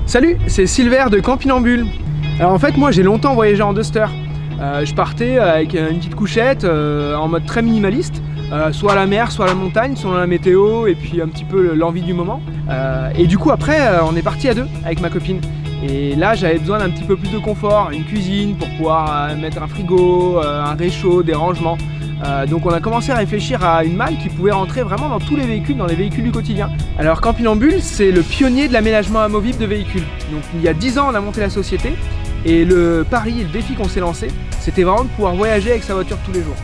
Salut, c'est Silver de Campinambule. Alors en fait moi j'ai longtemps voyagé en Duster. Je partais avec une petite couchette en mode très minimaliste, soit à la mer, soit à la montagne, selon la météo et puis un petit peu l'envie du moment. Et du coup après on est parti à deux avec ma copine. Et là j'avais besoin d'un petit peu plus de confort, une cuisine pour pouvoir mettre un frigo, un réchaud, des rangements. Donc on a commencé à réfléchir à une malle qui pouvait rentrer vraiment dans tous les véhicules, dans les véhicules du quotidien. Alors Campinambule, c'est le pionnier de l'aménagement amovible de véhicules. Donc il y a 10 ans on a monté la société et le pari et le défi qu'on s'est lancé, c'était vraiment de pouvoir voyager avec sa voiture tous les jours.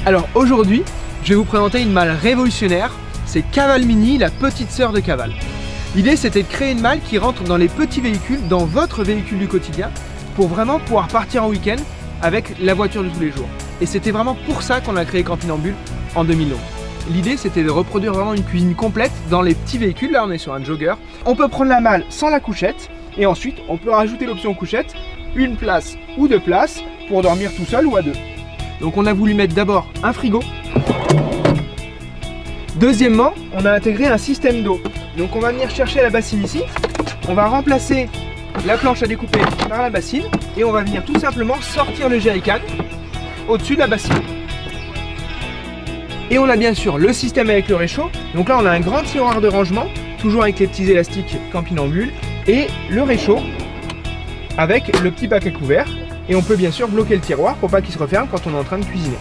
Alors aujourd'hui, je vais vous présenter une malle révolutionnaire, c'est Caval Mini, la petite sœur de Caval. L'idée c'était de créer une malle qui rentre dans les petits véhicules, dans votre véhicule du quotidien, pour vraiment pouvoir partir en week-end avec la voiture de tous les jours. Et c'était vraiment pour ça qu'on a créé Campinambule en 2011. L'idée c'était de reproduire vraiment une cuisine complète dans les petits véhicules. Là on est sur un jogger. On peut prendre la malle sans la couchette et ensuite on peut rajouter l'option couchette, une place ou deux places pour dormir tout seul ou à deux. Donc on a voulu mettre d'abord un frigo. Deuxièmement, on a intégré un système d'eau. Donc on va venir chercher la bassine ici. On va remplacer la planche à découper par la bassine et on va venir tout simplement sortir le jerrycan au-dessus de la bassine. Et on a bien sûr le système avec le réchaud. Donc là on a un grand tiroir de rangement, toujours avec les petits élastiques Campinambule, et le réchaud avec le petit bac à couverts. Et on peut bien sûr bloquer le tiroir pour pas qu'il se referme quand on est en train de cuisiner.